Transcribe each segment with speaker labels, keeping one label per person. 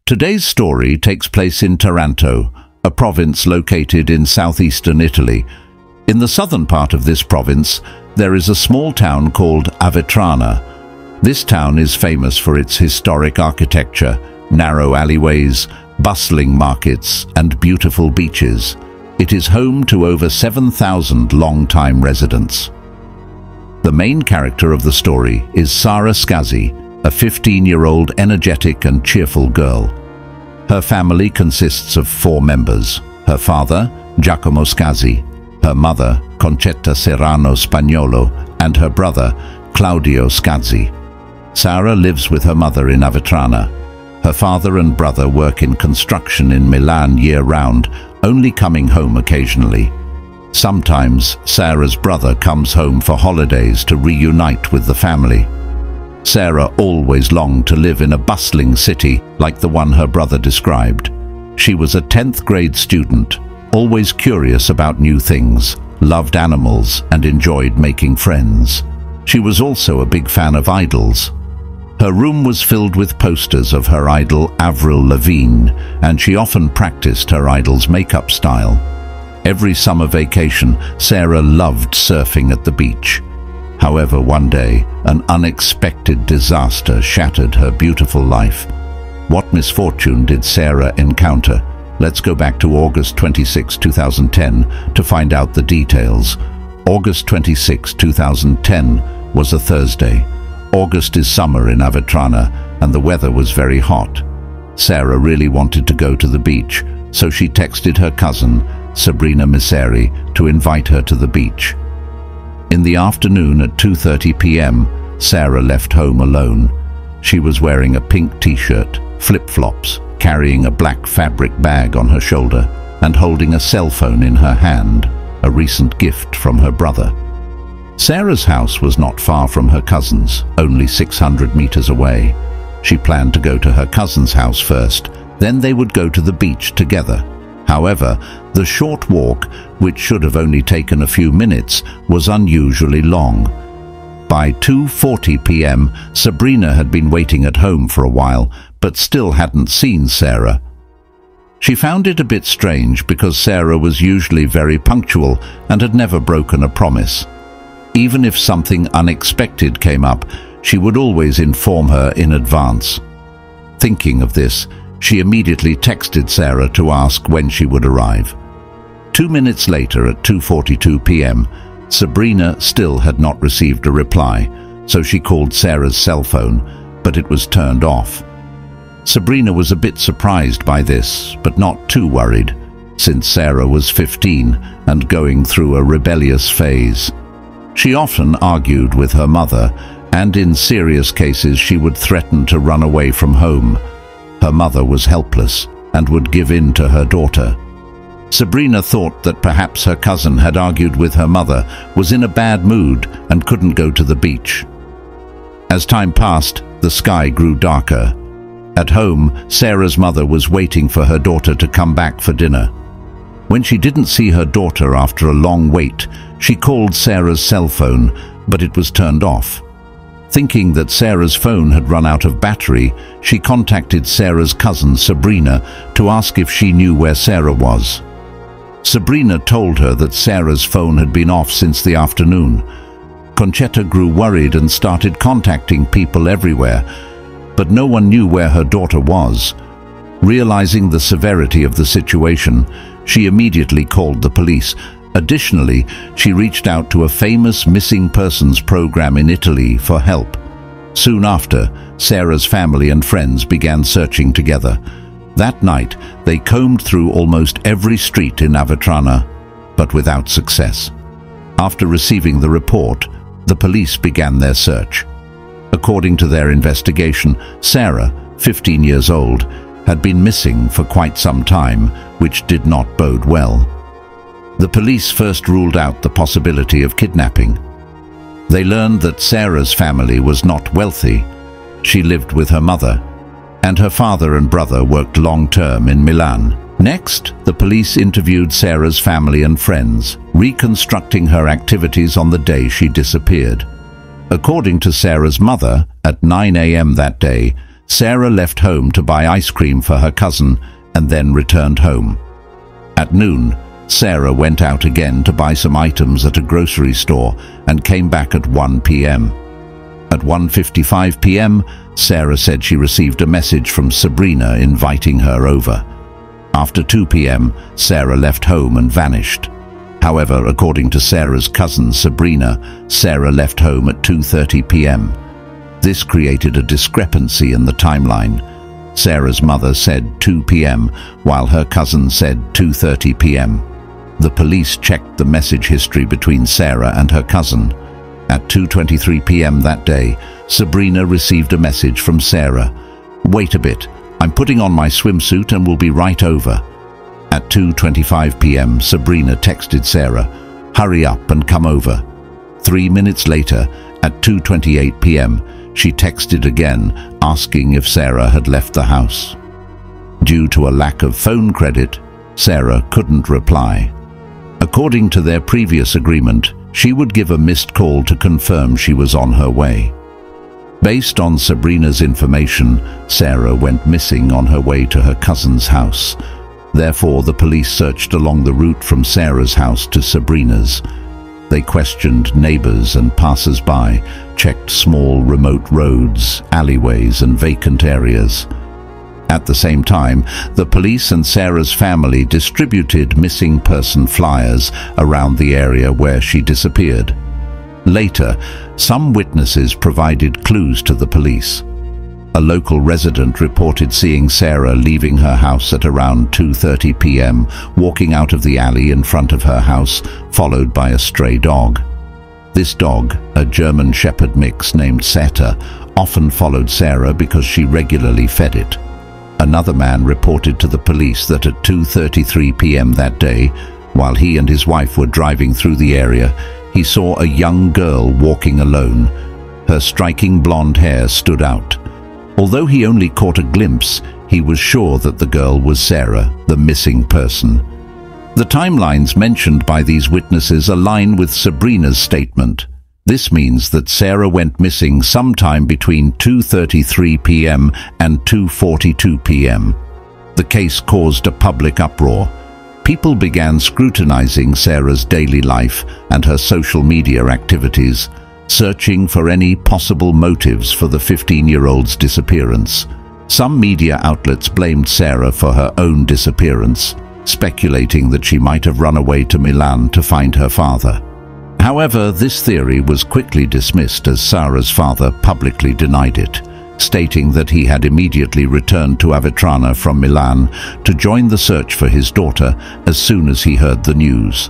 Speaker 1: Today's story takes place in Taranto, a province located in southeastern Italy. In the southern part of this province, there is a small town called Avetrana. This town is famous for its historic architecture, narrow alleyways, bustling markets, and beautiful beaches. It is home to over 7,000 long-time residents. The main character of the story is Sara Scazzi, a 15-year-old energetic and cheerful girl. Her family consists of 4 members: her father, Giacomo Scazzi, her mother, Concetta Serrano Spagnolo, and her brother, Claudio Scazzi. Sara lives with her mother in Avetrana. Her father and brother work in construction in Milan year-round, only coming home occasionally. Sometimes Sara's brother comes home for holidays to reunite with the family. Sara always longed to live in a bustling city like the one her brother described. She was a 10th grade student, always curious about new things, loved animals, and enjoyed making friends. She was also a big fan of idols. Her room was filled with posters of her idol Avril Lavigne, and she often practiced her idol's makeup style. Every summer vacation, Sara loved surfing at the beach. However, one day, an unexpected disaster shattered her beautiful life. What misfortune did Sara encounter? Let's go back to August 26, 2010 to find out the details. August 26, 2010 was a Thursday. August is summer in Avetrana, and the weather was very hot. Sara really wanted to go to the beach, so she texted her cousin, Sabrina Miseri, to invite her to the beach. In the afternoon at 2:30 p.m., Sara left home alone. She was wearing a pink t-shirt, flip-flops, carrying a black fabric bag on her shoulder, and holding a cell phone in her hand, a recent gift from her brother. Sara's house was not far from her cousin's, only 600 meters away. She planned to go to her cousin's house first, then they would go to the beach together. However, the short walk, which should have only taken a few minutes, was unusually long. By 2:40 p.m., Sabrina had been waiting at home for a while, but still hadn't seen Sara. She found it a bit strange because Sara was usually very punctual and had never broken a promise. Even if something unexpected came up, she would always inform her in advance. Thinking of this, she immediately texted Sara to ask when she would arrive. 2 minutes later, at 2:42 p.m., Sabrina still had not received a reply, so she called Sara's cell phone, but it was turned off. Sabrina was a bit surprised by this, but not too worried, since Sara was 15 and going through a rebellious phase. She often argued with her mother, and in serious cases she would threaten to run away from home. Her mother was helpless and would give in to her daughter. Sabrina thought that perhaps her cousin had argued with her mother, was in a bad mood, and couldn't go to the beach. As time passed, the sky grew darker. At home, Sara's mother was waiting for her daughter to come back for dinner. When she didn't see her daughter after a long wait, she called Sara's cell phone, but it was turned off. Thinking that Sara's phone had run out of battery, she contacted Sara's cousin Sabrina to ask if she knew where Sara was. Sabrina told her that Sara's phone had been off since the afternoon. Concetta grew worried and started contacting people everywhere, but no one knew where her daughter was. Realizing the severity of the situation, she immediately called the police. Additionally, she reached out to a famous missing persons program in Italy for help. Soon after, Sara's family and friends began searching together. That night, they combed through almost every street in Avetrana, but without success. After receiving the report, the police began their search. According to their investigation, Sara, 15 years old, had been missing for quite some time, which did not bode well. The police first ruled out the possibility of kidnapping. They learned that Sara's family was not wealthy. She lived with her mother, and her father and brother worked long-term in Milan. Next, the police interviewed Sara's family and friends, reconstructing her activities on the day she disappeared. According to Sara's mother, at 9 a.m. that day, Sarah left home to buy ice cream for her cousin and then returned home. At noon, Sarah went out again to buy some items at a grocery store and came back at 1 p.m. At 1:55 p.m., Sarah said she received a message from Sabrina inviting her over. After 2 p.m., Sarah left home and vanished. However, according to Sarah's cousin Sabrina, Sarah left home at 2:30 p.m. This created a discrepancy in the timeline. Sarah's mother said 2 p.m., while her cousin said 2:30 p.m. The police checked the message history between Sarah and her cousin. At 2:23 p.m. that day, Sabrina received a message from Sarah. "Wait a bit, I'm putting on my swimsuit and will be right over." At 2:25 p.m., Sabrina texted Sarah, "Hurry up and come over." 3 minutes later, at 2:28 p.m., she texted again, asking if Sarah had left the house. Due to a lack of phone credit, Sarah couldn't reply. According to their previous agreement, she would give a missed call to confirm she was on her way. Based on Sabrina's information, Sarah went missing on her way to her cousin's house. Therefore, the police searched along the route from Sarah's house to Sabrina's. They questioned neighbors and passers-by, checked small remote roads, alleyways and vacant areas. At the same time, the police and Sarah's family distributed missing person flyers around the area where she disappeared. Later, some witnesses provided clues to the police. A local resident reported seeing Sarah leaving her house at around 2:30 p.m., walking out of the alley in front of her house, followed by a stray dog. This dog, a German Shepherd mix named Setter, often followed Sarah because she regularly fed it. Another man reported to the police that at 2:33 p.m. that day, while he and his wife were driving through the area, he saw a young girl walking alone. Her striking blonde hair stood out. Although he only caught a glimpse, he was sure that the girl was Sarah, the missing person. The timelines mentioned by these witnesses align with Sabrina's statement. This means that Sarah went missing sometime between 2:33 p.m. and 2:42 p.m. The case caused a public uproar. People began scrutinizing Sarah's daily life and her social media activities, searching for any possible motives for the 15-year-old's disappearance. Some media outlets blamed Sarah for her own disappearance, speculating that she might have run away to Milan to find her father. However, this theory was quickly dismissed as Sarah's father publicly denied it, stating that he had immediately returned to Avetrana from Milan to join the search for his daughter as soon as he heard the news.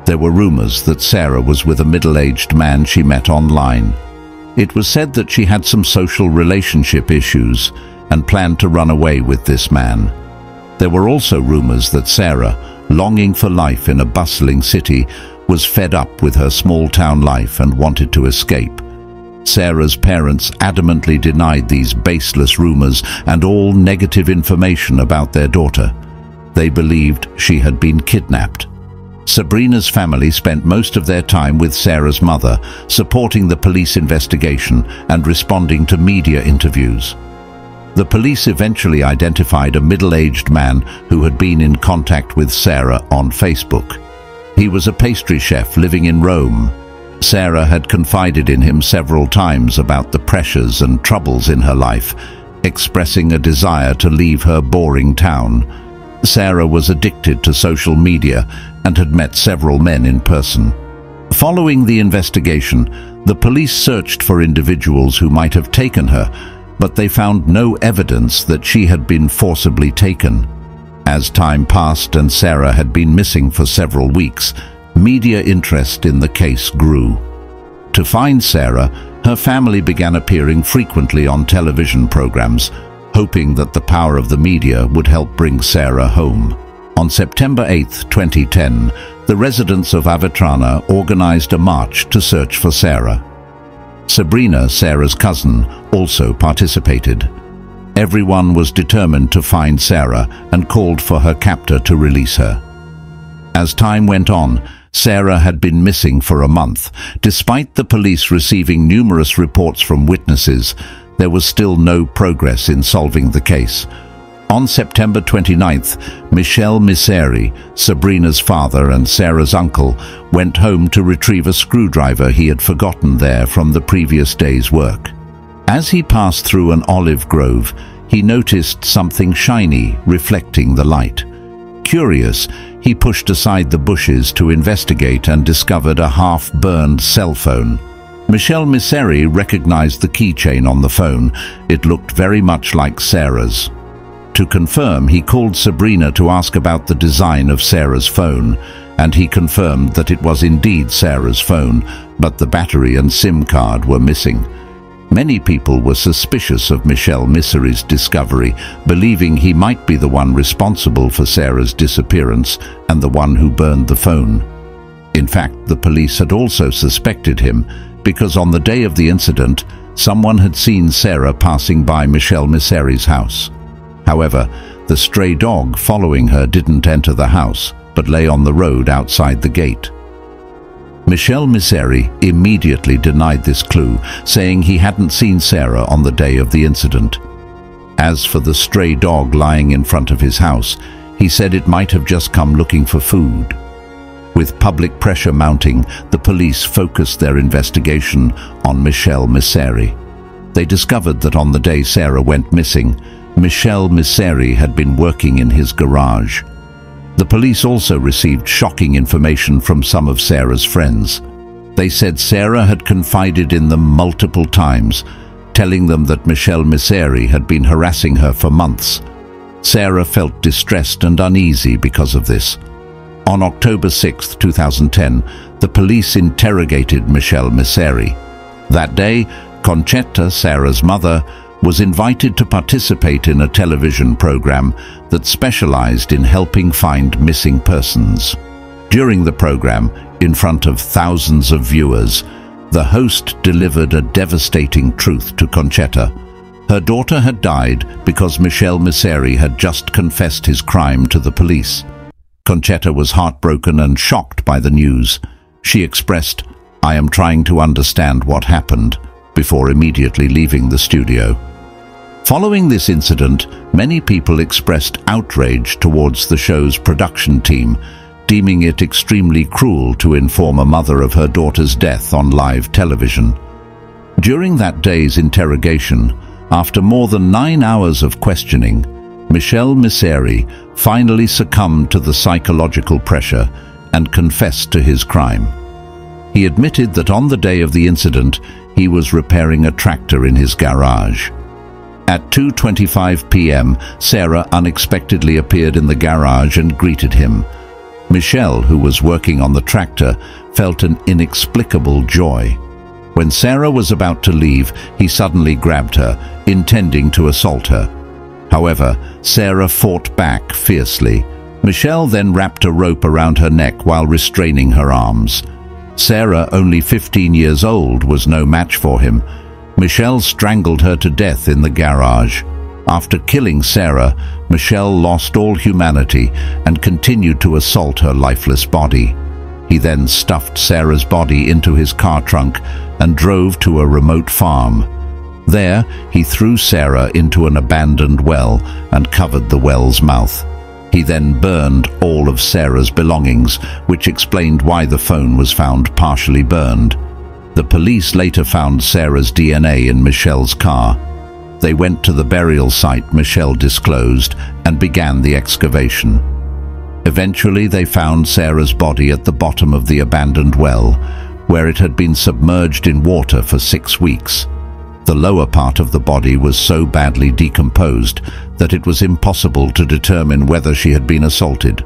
Speaker 1: There were rumors that Sarah was with a middle-aged man she met online. It was said that she had some social relationship issues and planned to run away with this man. There were also rumors that Sarah, longing for life in a bustling city, was fed up with her small-town life and wanted to escape. Sarah's parents adamantly denied these baseless rumors and all negative information about their daughter. They believed she had been kidnapped. Sabrina's family spent most of their time with Sarah's mother, supporting the police investigation and responding to media interviews. The police eventually identified a middle-aged man who had been in contact with Sarah on Facebook. He was a pastry chef living in Rome. Sarah had confided in him several times about the pressures and troubles in her life, expressing a desire to leave her boring town. Sarah was addicted to social media and had met several men in person. Following the investigation, the police searched for individuals who might have taken her, but they found no evidence that she had been forcibly taken. As time passed and Sarah had been missing for several weeks, media interest in the case grew. To find Sarah, her family began appearing frequently on television programs, hoping that the power of the media would help bring Sarah home. On September 8, 2010, the residents of Avetrana organized a march to search for Sarah. Sabrina, Sarah's cousin, also participated. Everyone was determined to find Sarah and called for her captor to release her. As time went on, Sarah had been missing for a month. Despite the police receiving numerous reports from witnesses, there was still no progress in solving the case. On September 29th, Michel Miseri, Sabrina's father and Sarah's uncle, went home to retrieve a screwdriver he had forgotten there from the previous day's work. As he passed through an olive grove, he noticed something shiny reflecting the light. Curious, he pushed aside the bushes to investigate and discovered a half-burned cell phone. Michel Miseri recognized the keychain on the phone. It looked very much like Sarah's. To confirm, he called Sabrina to ask about the design of Sarah's phone, and he confirmed that it was indeed Sarah's phone, but the battery and SIM card were missing. Many people were suspicious of Michel Miseri's discovery, believing he might be the one responsible for Sarah's disappearance and the one who burned the phone. In fact, the police had also suspected him because on the day of the incident, someone had seen Sarah passing by Michel Miseri's house. However, the stray dog following her didn't enter the house, but lay on the road outside the gate. Michel Miseri immediately denied this clue, saying he hadn't seen Sarah on the day of the incident. As for the stray dog lying in front of his house, he said it might have just come looking for food. With public pressure mounting, the police focused their investigation on Michel Miseri. They discovered that on the day Sarah went missing, Michel Miseri had been working in his garage. The police also received shocking information from some of Sarah's friends. They said Sarah had confided in them multiple times, telling them that Michel Miseri had been harassing her for months. Sarah felt distressed and uneasy because of this. On October 6, 2010, the police interrogated Michel Miseri. That day, Conchetta, Sarah's mother, was invited to participate in a television program that specialized in helping find missing persons. During the program, in front of thousands of viewers, the host delivered a devastating truth to Conchetta. Her daughter had died because Michel Miseri had just confessed his crime to the police. Conchetta was heartbroken and shocked by the news. She expressed, "I am trying to understand what happened," before immediately leaving the studio. Following this incident, many people expressed outrage towards the show's production team, deeming it extremely cruel to inform a mother of her daughter's death on live television. During that day's interrogation, after more than 9 hours of questioning, Michel Miseri finally succumbed to the psychological pressure and confessed to his crime. He admitted that on the day of the incident, he was repairing a tractor in his garage. At 2:25 p.m., Sarah unexpectedly appeared in the garage and greeted him. Michel, who was working on the tractor, felt an inexplicable joy. When Sarah was about to leave, he suddenly grabbed her, intending to assault her. However, Sarah fought back fiercely. Michel then wrapped a rope around her neck while restraining her arms. Sarah, only 15 years old, was no match for him. Michel strangled her to death in the garage. After killing Sarah, Michel lost all humanity and continued to assault her lifeless body. He then stuffed Sarah's body into his car trunk and drove to a remote farm. There, he threw Sarah into an abandoned well and covered the well's mouth. He then burned all of Sarah's belongings, which explained why the phone was found partially burned. The police later found Sarah's DNA in Michel's car. They went to the burial site Michel disclosed and began the excavation. Eventually, they found Sarah's body at the bottom of the abandoned well, where it had been submerged in water for 6 weeks. The lower part of the body was so badly decomposed that it was impossible to determine whether she had been assaulted.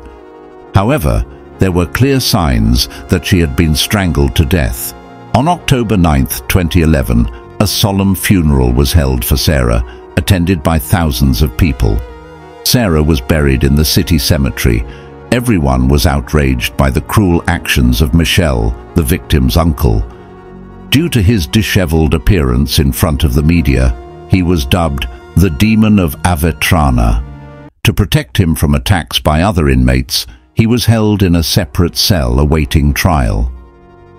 Speaker 1: However, there were clear signs that she had been strangled to death. On October 9, 2011, a solemn funeral was held for Sarah, attended by thousands of people. Sarah was buried in the city cemetery. Everyone was outraged by the cruel actions of Michel, the victim's uncle. Due to his disheveled appearance in front of the media, he was dubbed the Demon of Avetrana. To protect him from attacks by other inmates, he was held in a separate cell awaiting trial.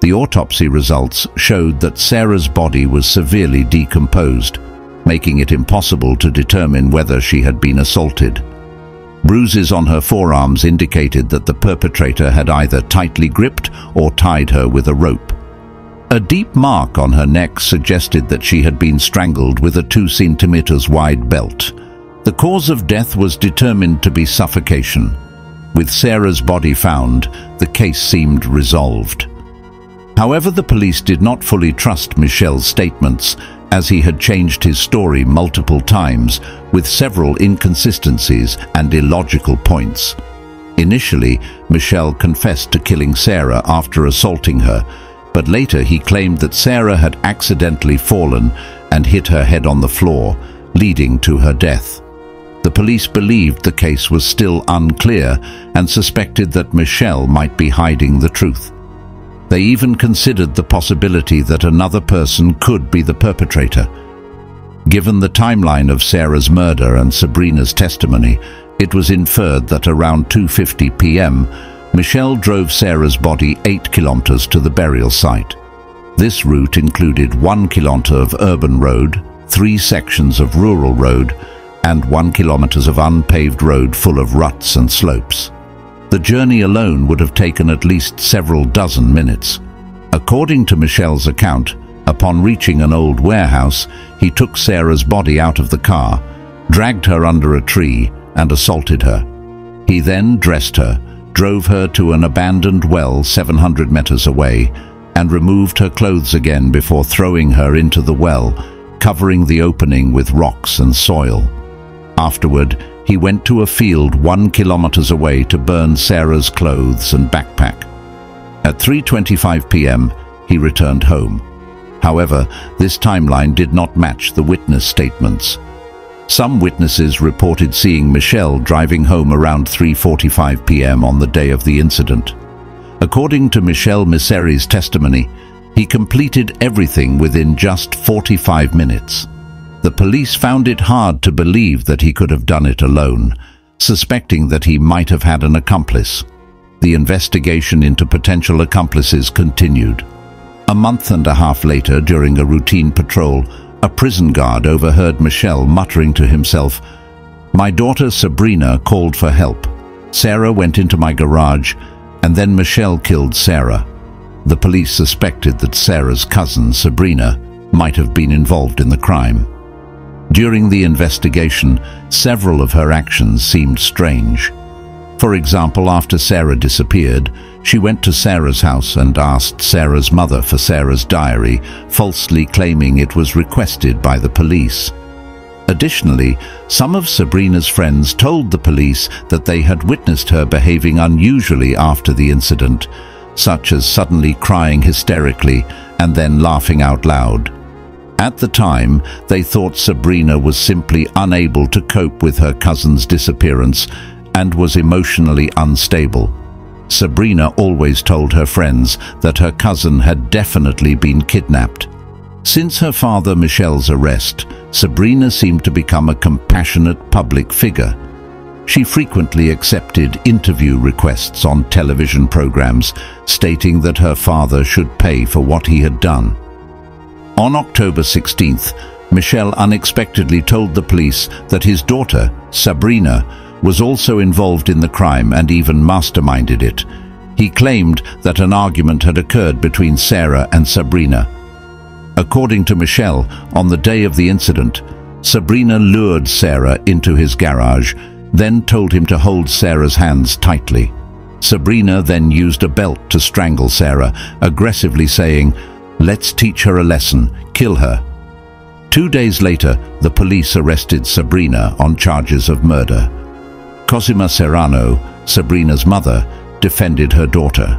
Speaker 1: The autopsy results showed that Sarah's body was severely decomposed. making it impossible to determine whether she had been assaulted. Bruises on her forearms indicated that the perpetrator had either tightly gripped or tied her with a rope. A deep mark on her neck suggested that she had been strangled with a 2 centimeters wide belt. The cause of death was determined to be suffocation. With Sarah's body found, the case seemed resolved. However, the police did not fully trust Michel's statements, as he had changed his story multiple times, with several inconsistencies and illogical points. Initially, Michel confessed to killing Sarah after assaulting her, but later he claimed that Sarah had accidentally fallen and hit her head on the floor, leading to her death. The police believed the case was still unclear and suspected that Michel might be hiding the truth. They even considered the possibility that another person could be the perpetrator. Given the timeline of Sarah's murder and Sabrina's testimony, it was inferred that around 2:50 p.m., Michel drove Sarah's body 8 kilometers to the burial site. This route included 1 kilometer of urban road, 3 sections of rural road, and 1 kilometer of unpaved road full of ruts and slopes. The journey alone would have taken at least several dozen minutes. According to Michel's account, upon reaching an old warehouse, he took Sarah's body out of the car, dragged her under a tree, and assaulted her. He then dressed her, drove her to an abandoned well 700 meters away, and removed her clothes again before throwing her into the well, covering the opening with rocks and soil. Afterward, he went to a field 1 kilometer away to burn Sarah's clothes and backpack. At 3:25 p.m., he returned home. However, this timeline did not match the witness statements. Some witnesses reported seeing Michel driving home around 3:45 p.m. on the day of the incident. According to Michel Miseri's testimony, he completed everything within just 45 minutes. The police found it hard to believe that he could have done it alone, suspecting that he might have had an accomplice. The investigation into potential accomplices continued. A month and a half later, during a routine patrol, a prison guard overheard Michel muttering to himself, "My daughter Sabrina called for help. Sarah went into my garage, and then Michel killed Sarah." The police suspected that Sarah's cousin, Sabrina, might have been involved in the crime. During the investigation, several of her actions seemed strange. For example, after Sarah disappeared, she went to Sarah's house and asked Sarah's mother for Sarah's diary, falsely claiming it was requested by the police. Additionally, some of Sabrina's friends told the police that they had witnessed her behaving unusually after the incident, such as suddenly crying hysterically and then laughing out loud. At the time, they thought Sabrina was simply unable to cope with her cousin's disappearance and was emotionally unstable. Sabrina always told her friends that her cousin had definitely been kidnapped. Since her father Michel's arrest, Sabrina seemed to become a compassionate public figure. She frequently accepted interview requests on television programs, stating that her father should pay for what he had done. On October 16th, Michel unexpectedly told the police that his daughter, Sabrina, was also involved in the crime and even masterminded it. He claimed that an argument had occurred between Sarah and Sabrina. According to Michel, on the day of the incident, Sabrina lured Sarah into his garage, then told him to hold Sarah's hands tightly. Sabrina then used a belt to strangle Sarah, aggressively saying, "Let's teach her a lesson, kill her." 2 days later, the police arrested Sabrina on charges of murder. Cosima Serrano, Sabrina's mother, defended her daughter.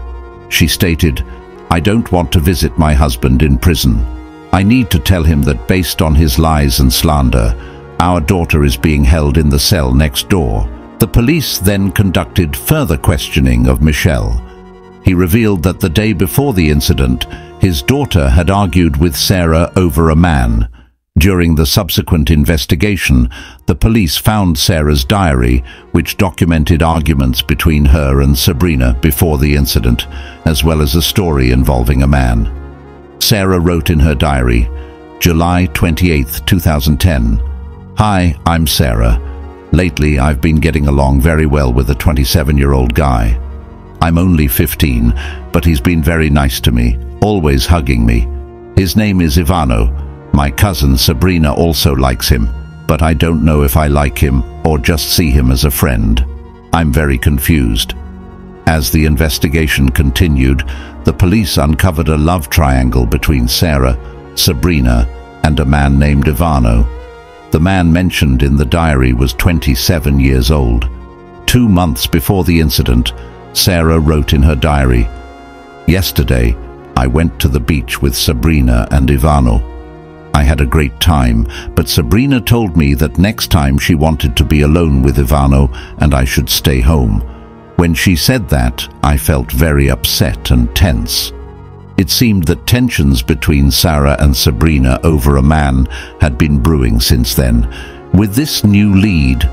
Speaker 1: She stated, "I don't want to visit my husband in prison. I need to tell him that based on his lies and slander, our daughter is being held in the cell next door." The police then conducted further questioning of Michel. He revealed that the day before the incident, his daughter had argued with Sarah over a man. During the subsequent investigation, the police found Sarah's diary, which documented arguments between her and Sabrina before the incident, as well as a story involving a man. Sarah wrote in her diary, July 28, 2010. Hi, I'm Sarah. Lately, I've been getting along very well with a 27-year-old guy. I'm only 15, but he's been very nice to me, always hugging me. His name is Ivano. My cousin Sabrina also likes him, but I don't know if I like him or just see him as a friend. I'm very confused. As the investigation continued, the police uncovered a love triangle between Sarah, Sabrina, and a man named Ivano. The man mentioned in the diary was 27 years old. 2 months before the incident, Sarah wrote in her diary, "Yesterday, I went to the beach with Sabrina and Ivano. I had a great time, but Sabrina told me that next time she wanted to be alone with Ivano and I should stay home. When she said that, I felt very upset and tense." It seemed that tensions between Sarah and Sabrina over a man had been brewing since then. With this new lead,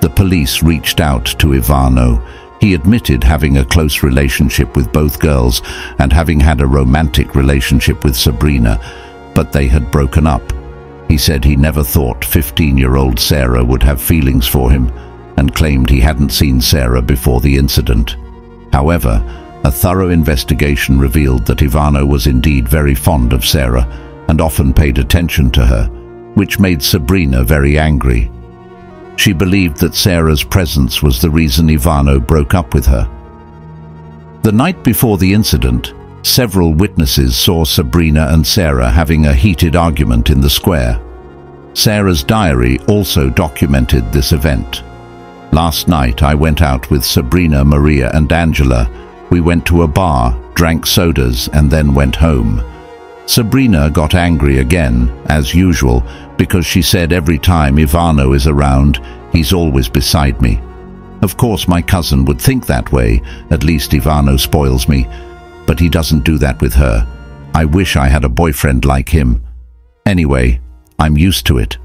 Speaker 1: the police reached out to Ivano. He admitted having a close relationship with both girls and having had a romantic relationship with Sabrina, but they had broken up. He said he never thought 15-year-old Sarah would have feelings for him and claimed he hadn't seen Sarah before the incident. However, a thorough investigation revealed that Ivano was indeed very fond of Sarah and often paid attention to her, which made Sabrina very angry. She believed that Sarah's presence was the reason Ivano broke up with her. The night before the incident, several witnesses saw Sabrina and Sarah having a heated argument in the square. Sarah's diary also documented this event. "Last night I went out with Sabrina, Maria and Angela. We went to a bar, drank sodas and then went home. Sabrina got angry again, as usual, because she said every time Ivano is around, he's always beside me. Of course my cousin would think that way, at least Ivano spoils me, but he doesn't do that with her. I wish I had a boyfriend like him. Anyway, I'm used to it."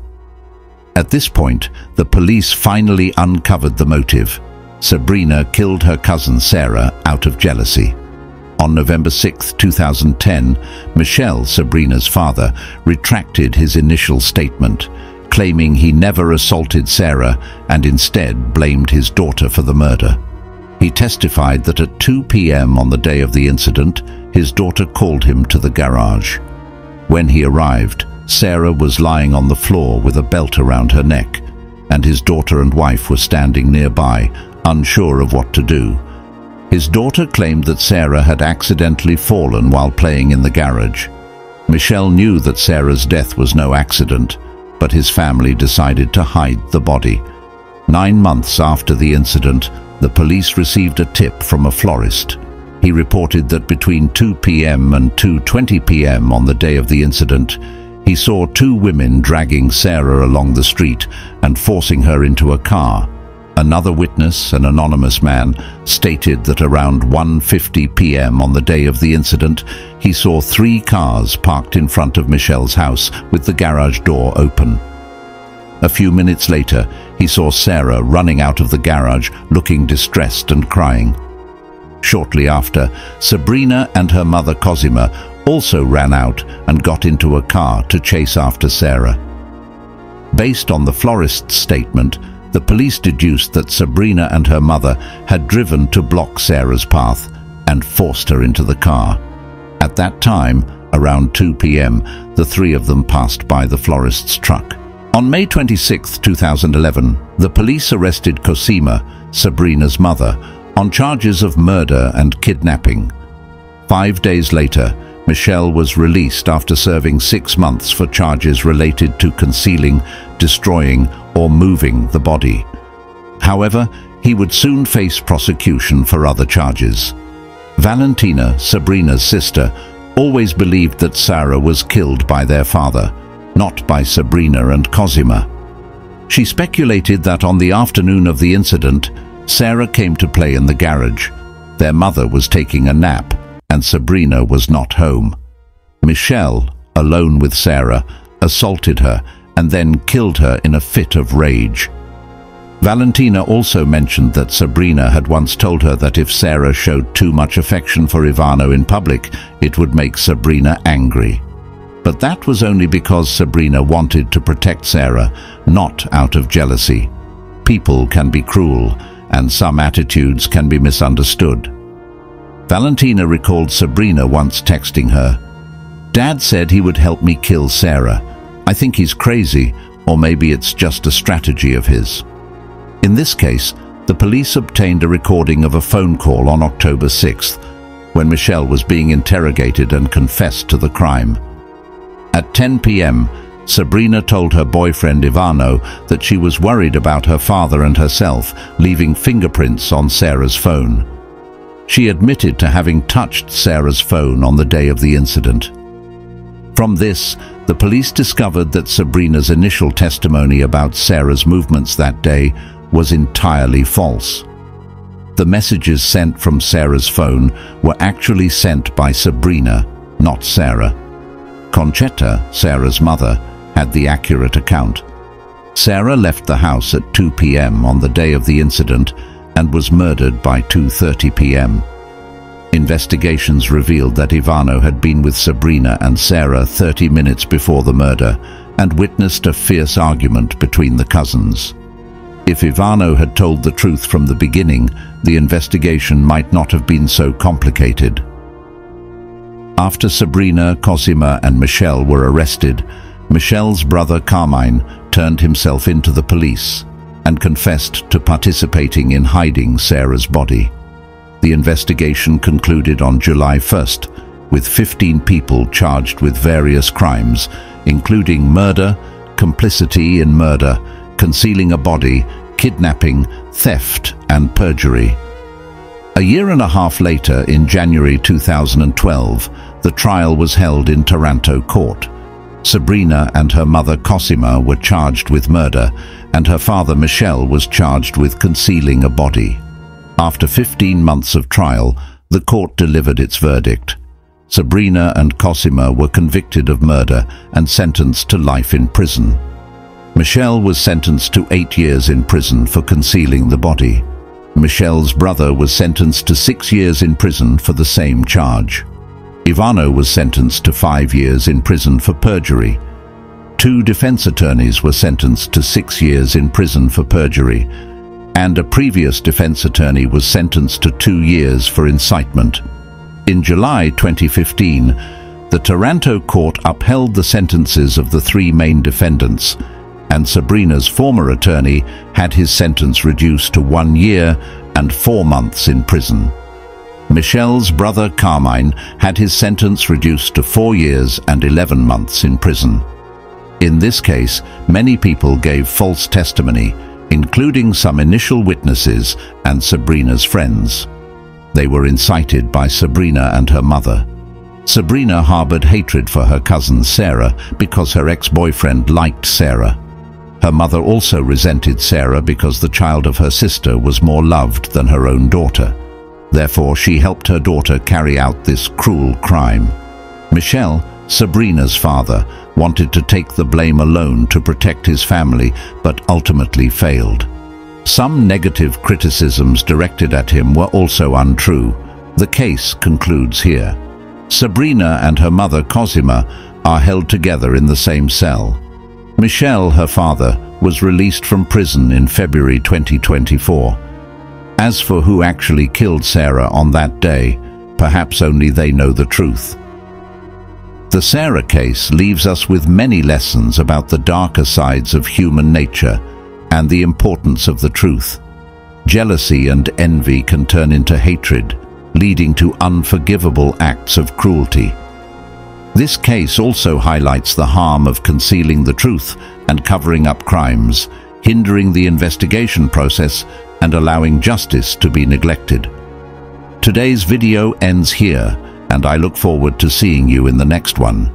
Speaker 1: At this point, the police finally uncovered the motive. Sabrina killed her cousin Sarah out of jealousy. On November 6, 2010, Michel, Sabrina's father, retracted his initial statement, claiming he never assaulted Sarah and instead blamed his daughter for the murder. He testified that at 2 p.m. on the day of the incident, his daughter called him to the garage. When he arrived, Sarah was lying on the floor with a belt around her neck, and his daughter and wife were standing nearby, unsure of what to do. His daughter claimed that Sarah had accidentally fallen while playing in the garage. Michel knew that Sarah's death was no accident, but his family decided to hide the body. 9 months after the incident, the police received a tip from a florist. He reported that between 2 p.m. and 2:20 p.m. on the day of the incident, he saw 2 women dragging Sarah along the street and forcing her into a car. Another witness, an anonymous man, stated that around 1:50 p.m. on the day of the incident, he saw 3 cars parked in front of Michel's house with the garage door open. A few minutes later, he saw Sarah running out of the garage, looking distressed and crying. Shortly after, Sabrina and her mother Cosima also ran out and got into a car to chase after Sarah. Based on the florist's statement, the police deduced that Sabrina and her mother had driven to block Sarah's path and forced her into the car. At that time, around 2 p.m., the 3 of them passed by the florist's truck. On May 26, 2011, the police arrested Cosima, Sabrina's mother, on charges of murder and kidnapping. 5 days later, Michel was released after serving 6 months for charges related to concealing, destroying, or moving the body. However, he would soon face prosecution for other charges. Valentina, Sabrina's sister, always believed that Sarah was killed by their father, not by Sabrina and Cosima. She speculated that on the afternoon of the incident, Sarah came to play in the garage. Their mother was taking a nap, and Sabrina was not home. Michel, alone with Sarah, assaulted her and then killed her in a fit of rage. Valentina also mentioned that Sabrina had once told her that if Sarah showed too much affection for Ivano in public, it would make Sabrina angry. But that was only because Sabrina wanted to protect Sarah, not out of jealousy. People can be cruel, and some attitudes can be misunderstood. Valentina recalled Sabrina once texting her, "Dad said he would help me kill Sarah. I think he's crazy, or maybe it's just a strategy of his." In this case, the police obtained a recording of a phone call on October 6th, when Michelle was being interrogated and confessed to the crime. At 10 p.m., Sabrina told her boyfriend Ivano that she was worried about her father and herself, leaving fingerprints on Sarah's phone. She admitted to having touched Sarah's phone on the day of the incident. From this, the police discovered that Sabrina's initial testimony about Sarah's movements that day was entirely false. The messages sent from Sarah's phone were actually sent by Sabrina, not Sarah. Conchetta, Sarah's mother, had the accurate account. Sarah left the house at 2 p.m. on the day of the incident and was murdered by 2:30 p.m. Investigations revealed that Ivano had been with Sabrina and Sarah 30 minutes before the murder and witnessed a fierce argument between the cousins. If Ivano had told the truth from the beginning, the investigation might not have been so complicated. After Sabrina, Cosima, and Michelle were arrested, Michelle's brother Carmine turned himself into the police and confessed to participating in hiding Sarah's body. The investigation concluded on July 1st, with 15 people charged with various crimes, including murder, complicity in murder, concealing a body, kidnapping, theft, and perjury. A year and a half later, in January 2012, the trial was held in Taranto court. Sabrina and her mother Cosima were charged with murder, and her father Michel was charged with concealing a body. After 15 months of trial, the court delivered its verdict. Sabrina and Cosima were convicted of murder and sentenced to life in prison. Michel was sentenced to 8 years in prison for concealing the body. Michel's brother was sentenced to 6 years in prison for the same charge. Ivano was sentenced to 5 years in prison for perjury. 2 defense attorneys were sentenced to 6 years in prison for perjury, and a previous defense attorney was sentenced to 2 years for incitement. In July 2015, the Taranto court upheld the sentences of the 3 main defendants, and Sabrina's former attorney had his sentence reduced to 1 year and 4 months in prison. Michel's brother Carmine had his sentence reduced to 4 years and 11 months in prison. In this case, many people gave false testimony, including some initial witnesses and Sabrina's friends. They were incited by Sabrina and her mother. Sabrina harbored hatred for her cousin Sarah because her ex-boyfriend liked Sarah. Her mother also resented Sarah because the child of her sister was more loved than her own daughter. Therefore, she helped her daughter carry out this cruel crime. Michel, Sabrina's father, wanted to take the blame alone to protect his family, but ultimately failed. Some negative criticisms directed at him were also untrue. The case concludes here. Sabrina and her mother Cosima are held together in the same cell. Michel, her father, was released from prison in February 2024. As for who actually killed Sarah on that day, perhaps only they know the truth. The Sarah case leaves us with many lessons about the darker sides of human nature and the importance of the truth. Jealousy and envy can turn into hatred, leading to unforgivable acts of cruelty. This case also highlights the harm of concealing the truth and covering up crimes, hindering the investigation process and allowing justice to be neglected. Today's video ends here, and I look forward to seeing you in the next one.